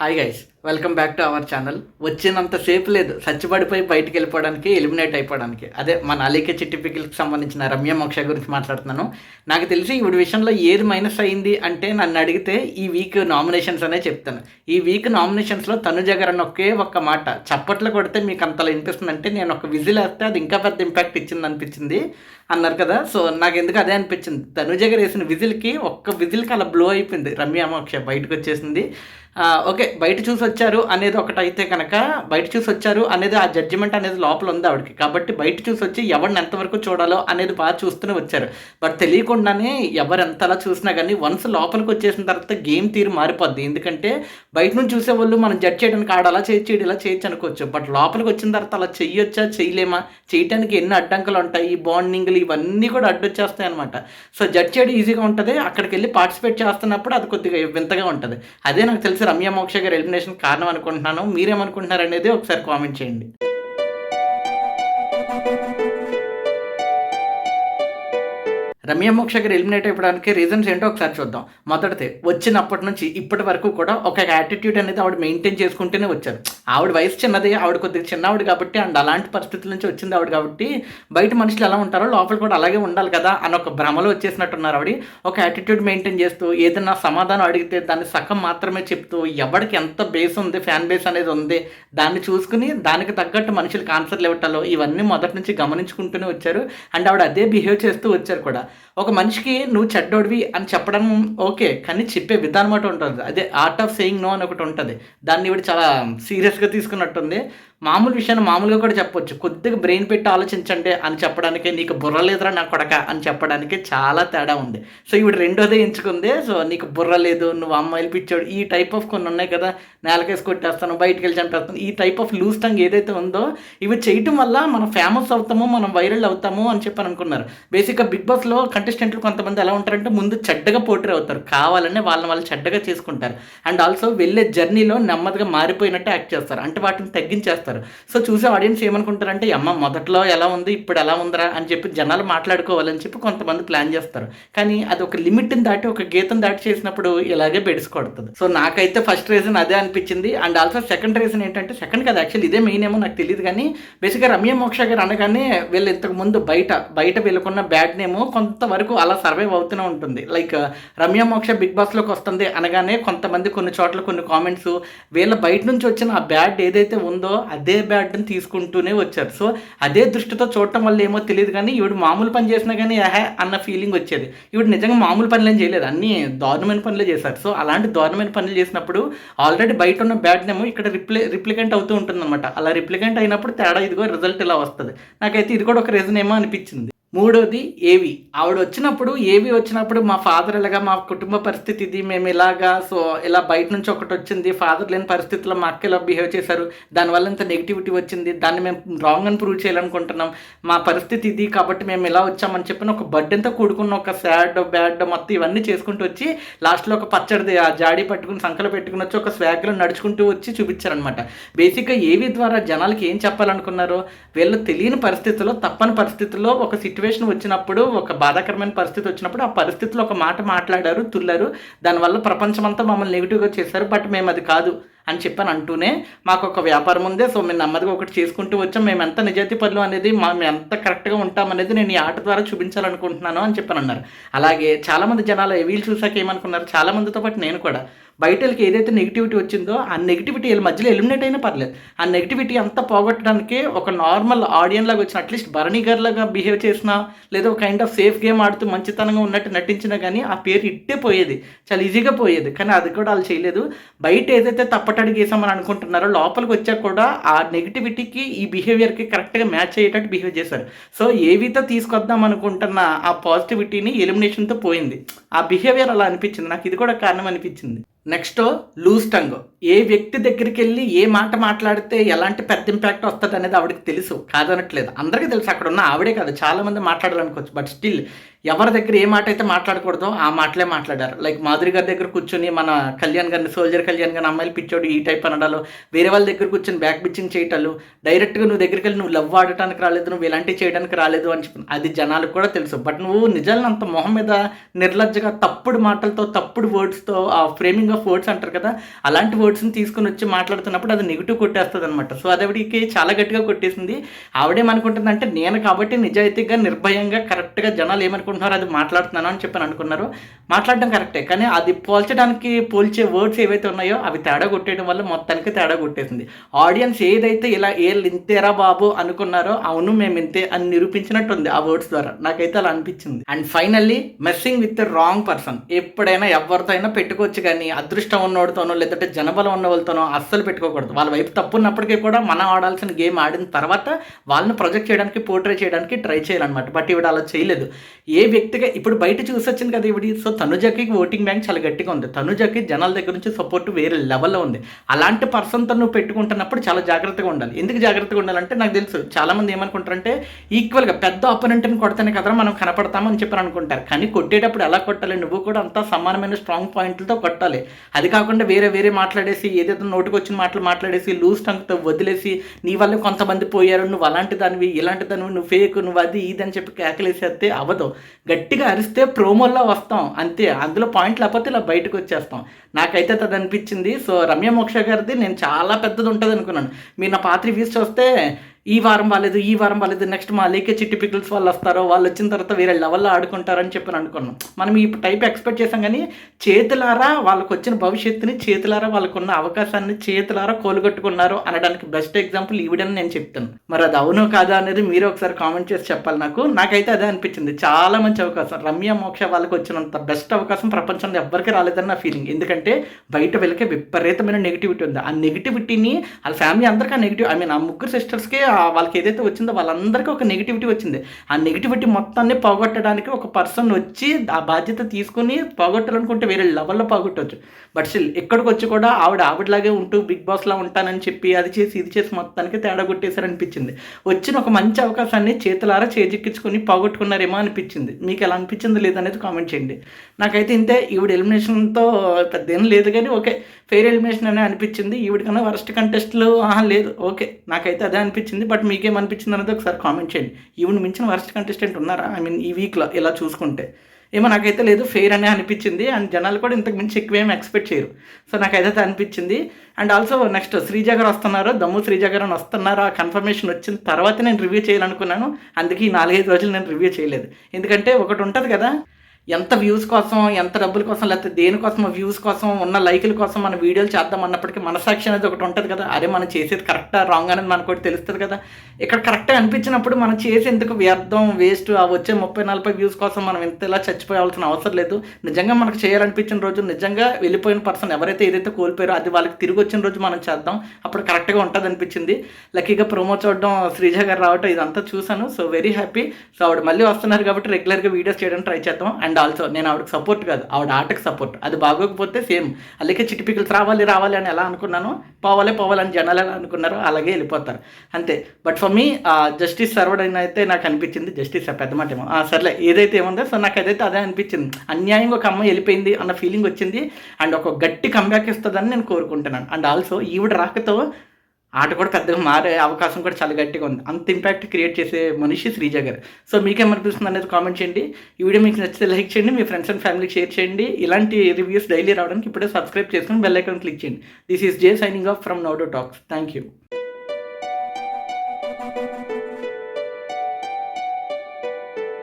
Hi guys, welcome back to our channel. వచ్చినంతసేపు లేదు చచ్చిపడిపోయి బయటికి వెళ్ళిపోవడానికి, ఎలిమినేట్ అయిపోవడానికి. అదే మన అలీకే చిట్టి పికిల్కి సంబంధించిన రమ్య మోక్ష గురించి మాట్లాడుతున్నాను. నాకు తెలిసి ఈవిడ విషయంలో ఏది మైనస్ అయింది అంటే నన్ను అడిగితే ఈ వీక్ నామినేషన్స్ అనే చెప్తాను. ఈ వీక్ నామినేషన్స్లో తనుజ గారు అని ఒకే ఒక్క మాట చప్పట్లు కొడితే మీకు అంతలా వినిపిస్తుంది అంటే నేను ఒక విజిల్ వేస్తే అది ఇంకా పెద్ద ఇంపాక్ట్ ఇచ్చింది అనిపించింది అన్నారు కదా. సో నాకు ఎందుకు అదే అనిపించింది. తనుజ గారు వేసిన విజిల్కి ఒక్క విజిల్కి అలా బ్లో అయిపోయింది. రమ్య మోక్ష బయటకు వచ్చేసింది. ఓకే, బయట చూసి వచ్చారు అనేది ఒకటైతే కనుక బయట చూసి వచ్చారు అనేది ఆ జడ్జిమెంట్ అనేది లోపల ఉంది ఆవిడకి. కాబట్టి బయట చూసి వచ్చి ఎవరిని ఎంతవరకు చూడాలో అనేది బాగా చూస్తూనే వచ్చారు. బట్ తెలియకుండానే ఎవరు ఎంతలా చూసినా కానీ వన్స్ లోపలికి వచ్చేసిన తర్వాత గేమ్ తీరు మారిపోద్ది. ఎందుకంటే బయట నుంచి చూసే వాళ్ళు మనం జడ్జ్ చేయడానికి ఆడ అలా చేయొచ్చు, ఇలా చేయొచ్చు అనుకోవచ్చు. బట్ లోపలికి వచ్చిన తర్వాత అలా చెయ్యొచ్చా చేయలేమా, చేయడానికి ఎన్ని అడ్డంకులు ఉంటాయి, ఈ బాండింగ్లు ఇవన్నీ కూడా అడ్డొచ్చేస్తాయి అనమాట. సో జడ్జ్ చేయడం ఈజీగా ఉంటుంది, అక్కడికి వెళ్ళి పార్టిసిపేట్ చేస్తున్నప్పుడు అది కొద్దిగా వింతగా ఉంటుంది. అదే నాకు తెలిసి రమ్య మోక్ష గారి ఎలిమినేషన్ కారణం అనుకుంటున్నాను. మీరేమనుకుంటున్నారు అనేది ఒకసారి కామెంట్ చేయండి. రమ్య మోక్ష గారు ఎలిమినేట్ అయిపోవడానికి రీజన్స్ ఏంటో ఒకసారి చూద్దాం. మొదటిది, వచ్చినప్పటి నుంచి ఇప్పటి వరకు కూడా ఒక యాటిట్యూడ్ అనేది ఆవిడ మెయింటైన్ చేసుకుంటూనే వచ్చారు. ఆవిడ వయసు చిన్నది, ఆవిడ కొద్దిగా చిన్నవాడు కాబట్టి అండ్ అలాంటి పరిస్థితుల నుంచి వచ్చింది ఆవిడ కాబట్టి బయట మనుషులు ఎలా ఉంటారో లోపల కూడా అలాగే ఉండాలి కదా అని ఒక భ్రమలో వచ్చేసినట్టున్నారు ఆవిడ. ఒక యాటిట్యూడ్ మెయింటైన్ చేస్తూ ఏదైనా సమాధానం అడిగితే దాన్ని సగం మాత్రమే చెప్తూ ఎవరికి ఎంత బేస్ ఉంది, ఫ్యాన్ బేస్ అనేది ఉంది దాన్ని చూసుకుని దానికి తగ్గట్టు మనుషులకు ఆన్సర్లు ఇవ్వటాలో ఇవన్నీ మొదటి నుంచి గమనించుకుంటూనే వచ్చారు. అండ్ ఆవిడ అదే బిహేవ్ చేస్తూ వచ్చారు కూడా. ఒక మనిషికి నువ్వు చెడ్డోడివి అని చెప్పడం ఓకే, కానీ చెప్పే విధానం ఒకటి ఉంటుంది. అదే ఆర్ట్ ఆఫ్ సేయింగ్ నో అని ఒకటి ఉంటుంది. దాన్ని ఇవి చాలా సీరియస్గా తీసుకున్నట్టుంది. మామూలు విషయాన్ని మామూలుగా కూడా చెప్పొచ్చు. కొద్దిగా బ్రెయిన్ పెట్టి ఆలోచించండి అని చెప్పడానికి, నీకు బుర్ర లేదురా నా కొడక అని చెప్పడానికి చాలా తేడా ఉంది. సో ఇవి రెండోదే ఎంచుకుంది. సో నీకు బుర్ర లేదు, నువ్వు అమ్మాయిలు పిచ్చాడు, ఈ టైప్ ఆఫ్ కొన్ని ఉన్నాయి కదా, నేలకేసి కొట్టేస్తాను, బయటికి వెళ్ళి చంపేస్తాను, ఈ టైప్ ఆఫ్ లూజ్ టంగ్ ఏదైతే ఉందో ఇవి చేయటం వల్ల మనం ఫేమస్ అవుతాము, మనం వైరల్ అవుతాము అని చెప్పి అనుకున్నారు. బేసిక్గా బిగ్ బాస్లో కంటెస్టెంట్లు కొంతమంది ఎలా ఉంటారంటే ముందు చెడ్డగా పోటీ అవుతారు, కావాలనే వాళ్ళని వాళ్ళు చెడ్డగా చేసుకుంటారు. అండ్ ఆల్సో వెళ్ళే జర్నీలో నెమ్మదిగా మారిపోయినట్టు యాక్ట్ చేస్తారు, అంటే వాటిని తగ్గించేస్తారు. సో చూసే ఆడియన్స్ ఏమనుకుంటారంటే అమ్మ మొదట్లో ఎలా ఉంది ఇప్పుడు ఎలా ఉందిరా అని చెప్పి జనాలు మాట్లాడుకోవాలని చెప్పి కొంతమంది ప్లాన్ చేస్తారు. కానీ అది ఒక లిమిట్ని దాటి ఒక గీతం దాటి చేసినప్పుడు ఇలాగే బెడిసికొడుతుంది. సో నాకైతే ఫస్ట్ రీజన్ అదే అనిపించింది. అండ్ ఆల్సో సెకండ్ రీజన్ ఏంటంటే, సెకండ్ కదా యాక్చువల్లీ ఇదే మెయిన్ ఏమో నాకు తెలియదు, కానీ బేసిక్గా రమ్య మోక్ష గారు అనగానే వీళ్ళు ఇంతకు ముందు బయట వీళ్ళకున్న బ్యాడ్ నేమ్ కొంతవరకు అలా సర్వైవ్ అవుతూనే ఉంటుంది. లైక్ రమ్య మోక్ష బిగ్ బాస్లోకి వస్తుంది అనగానే కొంతమంది కొన్ని చోట్ల కొన్ని కామెంట్స్ వీళ్ళ బయట నుంచి వచ్చిన ఆ బ్యాడ్ ఏదైతే ఉందో అదే బ్యాడ్ని తీసుకుంటూనే వచ్చారు. సో అదే దృష్టితో చూడటం వల్ల ఏమో తెలియదు, కానీ ఈవిడ మామూలు పని చేసినా కానీ అన్న ఫీలింగ్ వచ్చేది. ఈవిడ నిజంగా మామూలు పనులు చేయలేదు, అన్నీ దారుణమైన పనులే చేశారు. సో అలాంటి దారుణమైన పనులు చేసినప్పుడు ఆల్రెడీ బయట ఉన్న బ్యాడ్ నేమో ఇక్కడ రిప్లికెంట్ అవుతూ ఉంటుందన్నమాట. అలా రిప్లికెంట్ అయినప్పుడు తేడా ఇదిగో రిజల్ట్ ఇలా వస్తుంది. నాకైతే ఇది కూడా ఒక రీజన్ ఏమో అనిపించింది. మూడోది ఏవి, ఆవిడ వచ్చినప్పుడు ఏవి వచ్చినప్పుడు మా ఫాదర్ ఇలాగా, మా కుటుంబ పరిస్థితి ఇది, మేము ఇలాగా, సో ఇలా బయట నుంచి ఒకటి వచ్చింది, ఫాదర్ లేని పరిస్థితుల్లో మా అక్క ఇలా బిహేవ్ చేశారు, దానివల్ల ఇంత నెగిటివిటీ వచ్చింది, దాన్ని మేము రాంగ్ అని ప్రూవ్ చేయాలనుకుంటున్నాం, మా పరిస్థితి ఇది కాబట్టి మేము ఇలా వచ్చామని చెప్పిన ఒక బర్డెన్తో కూడుకున్న ఒక సాడ్ బ్యాడ్ మొత్తం ఇవన్నీ చేసుకుంటూ వచ్చి లాస్ట్లో ఒక పచ్చడిది ఆ జాడీ పట్టుకుని సంకలు పెట్టుకుని వచ్చి ఒక స్వాగ్లో నడుచుకుంటూ వచ్చి చూపించారనమాట. బేసిక్గా ఏవి ద్వారా జనాలకి ఏం చెప్పాలనుకున్నారో, వీళ్ళు తెలియని పరిస్థితుల్లో తప్పని పరిస్థితుల్లో ఒక సిట్యువేషన్ వచ్చినప్పుడు, ఒక బాధాకరమైన పరిస్థితి వచ్చినప్పుడు ఆ పరిస్థితిలో ఒక మాట మాట్లాడారు, తుల్లారు, దానివల్ల ప్రపంచమంతా మమ్మల్ని నెగిటివ్గా చేశారు, బట్ మేము అది కాదు అని చెప్పని అంటూనే మాకు ఒక వ్యాపారం ఉందే, సో మేము నెమ్మదిగా ఒకటి చేసుకుంటూ వచ్చాం, మేము ఎంత నిజాయితీ పనులు అనేది మేము ఎంత కరెక్ట్గా ఉంటామనేది నేను ఈ ఆట ద్వారా చూపించాలనుకుంటున్నాను అని చెప్పని అన్నారు. అలాగే చాలామంది జనాలు వీళ్ళు చూసాక ఏమనుకున్నారు, చాలామందితో పాటు నేను కూడా, బయటకి ఏదైతే నెగిటివిటీ వచ్చిందో ఆ నెగిటివిటీ వీళ్ళ మధ్యలో ఎలిమినేట్ అయినా పర్లేదు, ఆ నెగిటివిటీ అంతా పోగొట్టడానికి ఒక నార్మల్ ఆడియన్ లాగా వచ్చిన అట్లీస్ట్ భరణి గారిలాగా బిహేవ్ చేసినా, లేదా ఒక కైండ్ ఆఫ్ సేఫ్ గేమ్ ఆడుతూ మంచితనంగా ఉన్నట్టు నటించినా కానీ ఆ పేరు ఇట్టే పోయేది, చాలా ఈజీగా పోయేది. కానీ అది కూడా వాళ్ళు చేయలేదు. బయట ఏదైతే తప్పటడుగు వేసామని అనుకుంటున్నారో లోపలికి వచ్చాక కూడా ఆ నెగిటివిటీకి ఈ బిహేవియర్కి కరెక్ట్గా మ్యాచ్ అయ్యేటట్టు బిహేవ్ చేశారు. సో ఏవితో తీసుకొద్దాం అనుకుంటున్న ఆ పాజిటివిటీని ఎలిమినేషన్తో పోయింది. ఆ బిహేవియర్ అలా అనిపించింది నాకు, ఇది కూడా కారణం అనిపించింది. నెక్స్ట్ లూజ్ టంగ్, ఏ వ్యక్తి దగ్గరికి వెళ్ళి ఏ మాట మాట్లాడితే ఎలాంటి పెద్ద ఇంపాక్ట్ వస్తుంది అనేది ఆవిడకి తెలుసు, కాదనట్లేదు, అందరికీ తెలుసు. అక్కడ ఉన్న ఆవిడే కాదు చాలామంది మాట్లాడాలనుకోవచ్చు, బట్ స్టిల్ ఎవరి దగ్గర ఏ మాట అయితే మాట్లాడకూడదో ఆ మాటలే మాట్లాడారు. లైక్ మాధురి గారి దగ్గర కూర్చొని మన కళ్యాణ్ గారిని, సోల్జర్ కళ్యాణ్ గారిని అమ్మాయిలు పిచ్చోడు ఈ టైప్ అనడాలు, వేరే వాళ్ళ దగ్గర కూర్చొని బ్యాక్ బిచ్చింగ్ చేయటాలు, డైరెక్ట్‌గా నువ్వు దగ్గరికి వెళ్ళి నువ్వు లవ్ ఆడటానికి రాలేదు, నువ్వు ఇలాంటివి చేయడానికి రాలేదు అని చెప్పి అది జనాలకు కూడా తెలుసు. బట్ నువ్వు నిజాలను అంత మొహం మీద నిర్లజ్జగా తప్పుడు మాటలతో, తప్పుడు వర్డ్స్‌తో ఆ ఫ్రేమింగ్ ఆఫ్ వర్డ్స్ అంటారు కదా! అలాంటి వర్డ్స్‌ని తీసుకొని వచ్చి మాట్లాడుతున్నప్పుడు అది నెగెటివ్ కొట్టేస్తదనమాట. సో, అది ఆవిడకి చాలా గట్టిగా కొట్టేసింది. ఆవిడేమనుకుంటుందంటే నేను కాబట్టి నిజాయితీగా, నిర్భయంగా, కరెక్ట్‌గా జనాలు ఏమనుకుంటున్నారో అది మాట్లాడుతున్నాను అని చెప్పని అనుకున్నారు. మాట్లాడడం కరెక్టే. కానీ అది పోల్చే వర్డ్స్ ఏవైతే ఉన్నాయో అవి తేడా కొట్టేయడం వల్ల మొత్తానికి తేడా కొట్టేసింది. ఆడియన్స్ ఏదైతే ఇలా "ఈళ్ళు ఇంతేరా బాబు" అనుకున్నారో అవును మేము ఇంతే అని నిరూపించినట్టుంది ఆ వర్డ్స్ ద్వారా. నాకైతే అలా అనిపించింది. And finally messing with the wrong person. ఎప్పుడైనా ఎవరితో అయినా పెట్టుకోవచ్చు కానీ అదృష్టం ఉన్నోడితోనో లేదంటే జనబలం ఉన్న వాళ్ళతోనో అస్సలు పెట్టుకోకూడదు. వాళ్ళ వైపు తప్పు ఉన్నప్పటికీ కూడా మనం ఆడాల్సిన గేమ్ ఆడిన తర్వాత వాళ్ళని ప్రొజెక్ట్ చేయడానికి, పోర్ట్రే చేయడానికి ట్రై చేయాలన్నమాట. బట్ ఈవిడ అలా చేయలేదు. ఏ వ్యక్తిగా ఇప్పుడు బయట చూసొచ్చింది కదా ఈవిడ. సో తనుజకి ఓటింగ్ బ్యాంక్ చాలా గట్టిగా ఉంది. తనుజకి జనాల దగ్గర నుంచి సపోర్ట్ వేరే లెవెల్లో ఉంది. అలాంటి పర్సన్తో నువ్వు పెట్టుకుంటున్నప్పుడు చాలా జాగ్రత్తగా ఉండాలి. ఎందుకు జాగ్రత్తగా ఉండాలంటే నాకు తెలుసు చాలామంది ఏమనుకుంటారంటే ఈక్వల్గా పెద్ద అపోనెంట్ని కొడితేనే కదా మనం కనపడతామని చెప్పి అనుకుంటారు. కానీ కొట్టేటప్పుడు ఎలా కొట్టాలి, నువ్వు కూడా అంతా సమానమైన స్ట్రాంగ్ పాయింట్లతో కొట్టాలి. అది కాకుండా వేరే మాట్లాడేసి ఏదైతే నోటికి వచ్చిన మాటలు మాట్లాడేసి లూజ్ టంగ్తో వదిలేసి నీ వల్ల కొంతమంది పోయారు, నువ్వు అలాంటి దానివి ఇలాంటి దానివి, నువ్వు ఫేక్, నువ్వు అది ఇది అని చెప్పి కేకలేసేస్తే అవ్వదు. గట్టిగా అరిస్తే ప్రోమోల్లో వస్తాం అంతే. అందులో పాయింట్ లేకపోతే ఇలా బయటకు వచ్చేస్తాం. నాకైతే అది అనిపించింది. సో రమ్య మోక్ష గారిది నేను చాలా పెద్దది ఉంటుంది అనుకున్నాను. మీరు నా పాత రివ్యూస్ చూస్తే ఈ వారం బాలేదు, నెక్స్ట్ మా లేకే చిట్టి పికిల్స్ వాళ్ళు వస్తారో, వాళ్ళు వచ్చిన తర్వాత వేరే లెవెల్లో ఆడుకుంటారని చెప్పి అనుకున్నాం. మనం ఈ టైప్ ఎక్స్పెక్ట్ చేసాం కానీ చేతులారా వాళ్ళకు వచ్చిన భవిష్యత్తుని, చేతులారా వాళ్ళకున్న అవకాశాన్ని చేతులారా కోలుగొట్టుకున్నారు అనడానికి బెస్ట్ ఎగ్జాంపుల్ ఈవిడని నేను చెప్తాను. మరి అది అవునో కాదా అనేది మీరు ఒకసారి కామెంట్ చేసి చెప్పాలి నాకైతే అదే అనిపించింది. చాలా మంచి అవకాశం. రమ్య మోక్ష వాళ్ళకి వచ్చినంత బెస్ట్ అవకాశం ప్రపంచంలో ఎవ్వరికి రాలేదని నా ఫీలింగ్. ఎందుకంటే బయట వెళ్ళకే విపరీతమైన నెగిటివిటీ ఉంది. ఆ నెగిటివిటీని వాళ్ళ ఫ్యామిలీ అందరికీ ఆ నెగిటివ్ ఆ ముగ్గురు సిస్టర్స్కి వాళ్ళకి ఏదైతే వచ్చిందో వాళ్ళందరికీ ఒక నెగిటివిటీ వచ్చింది. ఆ నెగిటివిటీ మొత్తాన్ని పోగొట్టడానికి ఒక పర్సన్ వచ్చి ఆ బాధ్యత తీసుకుని పోగొట్టాలనుకుంటే వేరే లెవెల్లో పోగొట్టవచ్చు. బట్ స్టిల్ ఇక్కడికి వచ్చి కూడా ఆవిడలాగే ఉంటూ బిగ్ బాస్లా ఉంటానని చెప్పి అది చేసి ఇది చేసి మొత్తానికి తేడా కొట్టేశారనిపించింది. వచ్చిన ఒక మంచి అవకాశాన్ని చేతులారా చేజిక్కించుకొని పోగొట్టుకున్నారేమో అనిపించింది. మీకు ఎలా అనిపించింది లేదనేది కామెంట్ చేయండి. నాకైతే ఇంతే. ఈవిడ ఎలిమినేషన్తో పెద్ద ఏం లేదు కానీ ఓకే ఫెయిర్ ఎలిమినేషన్ అనే అనిపించింది. ఈవిడికన్నా వరస్ట్ కంటెస్ట్లు లేదు ఓకే నాకైతే అదే అనిపించింది. బట్ మీకేమనిపించింది అనేది ఒకసారి కామెంట్ చేయండి. ఈవిడ మించిన వరస్ట్ కంటెస్టెంట్ ఉన్నారా? ఈ వీక్లో ఇలా చూసుకుంటే ఏమో నాకైతే లేదు, ఫెయిర్ అనే అనిపించింది. అండ్ జనాలు కూడా ఇంతకు మించి ఎక్కువ ఏమి ఎక్స్పెక్ట్ చేయరు. సో నాకైతే అనిపించింది. అండ్ ఆల్సో నెక్స్ట్ శ్రీజ గారు వస్తున్నారు, దమ్ము శ్రీజ గారు అని వస్తున్నారు. ఆ కన్ఫర్మేషన్ వచ్చిన తర్వాత నేను రివ్యూ చేయాలనుకున్నాను. అందుకే ఈ 4-5 రోజులు నేను రివ్యూ చేయలేదు. ఎందుకంటే ఒకటి ఉంటుంది కదా, ఎంత వ్యూస్ కోసం, ఎంత డబ్బుల కోసం, లేకపోతే దేనికోసం వ్యూస్ కోసం, ఉన్న లైకుల కోసం మన వీడియోలు చేద్దాం అన్నప్పటికీ మనసాక్షి అనేది ఒకటి ఉంటుంది కదా. అరే మనం చేసేది కరెక్టా రాంగ్ అనేది మనకు ఒకటి తెలుస్తుంది కదా. ఇక్కడ కరెక్ట్గా అనిపించినప్పుడు మనం చేసి ఎందుకు వ్యర్థం వేస్ట్ ఆ వచ్చే 30-40 వ్యూస్ కోసం మనం ఇంతలా చచ్చిపోవాల్సిన అవసరం లేదు. నిజంగా మనకు చేయాలనిపించిన రోజు, నిజంగా వెళ్ళిపోయిన పర్సన్ ఎవరైతే ఏదైతే కోల్పోయారో అది వాళ్ళకి తిరిగి వచ్చిన రోజు మనం చేద్దాం. అప్పుడు కరెక్ట్గా ఉంటుంది అనిపించింది. లక్కీగా ప్రోమో చూడడం, శ్రీజ గారు రావటం ఇదంతా చూశాను. So very happy. సో ఆవిడ మళ్ళీ వస్తున్నారు కాబట్టి రెగ్యులర్గా వీడియోస్ చేయడానికి ట్రై చేద్దాం. అండ్ ఆల్సో నేను ఆవిడకి సపోర్ట్ కాదు, ఆవిడ ఆటకి సపోర్ట్. అది బాగోకపోతే సేమ్ అలాగే చిట్టి పికిల్స్ రావాలి అని ఎలా అనుకున్నాను, పోవాలని జనాలు ఎలా అనుకున్నారో అలాగే వెళ్ళిపోతారు అంతే. బట్ ఫర్ మీ జస్టిస్ సర్వడ్ అని అయితే నాకు అనిపించింది. జస్టిస్ పెద్ద మాట ఏమో సర్లే ఏదైతే ఏముందో. సో నాకు అదైతే అదే అనిపించింది. అన్యాయంగా ఒక అమ్మాయి వెళ్ళిపోయింది అన్న ఫీలింగ్ వచ్చింది. అండ్ ఒక గట్టి కంబ్యాక్ ఇస్తుందని నేను కోరుకుంటున్నాను. అండ్ ఆల్సో ఈవిడ రాకతో ఆట కూడా పెద్దగా మారే అవకాశం కూడా చాలా గట్టిగా ఉంది. అంత ఇంపాక్ట్ క్రియేట్ చేసే మనిషి శ్రీజ గారు. సో మీకేమనిపిస్తుంది అనేది కామెంట్ చేయండి. ఈ వీడియో మీకు నచ్చితే లైక్ చేయండి, మీ ఫ్రెండ్స్ అండ్ ఫ్యామిలీకి షేర్ చేయండి. ఇలాంటి రివ్యూస్ డైలీ రావడానికి ఇప్పుడే సబ్స్క్రైబ్ చేసుకుని బెల్ ఐకాన్ క్లిక్ చేయండి. This is J signing off from now to talks. Thank you.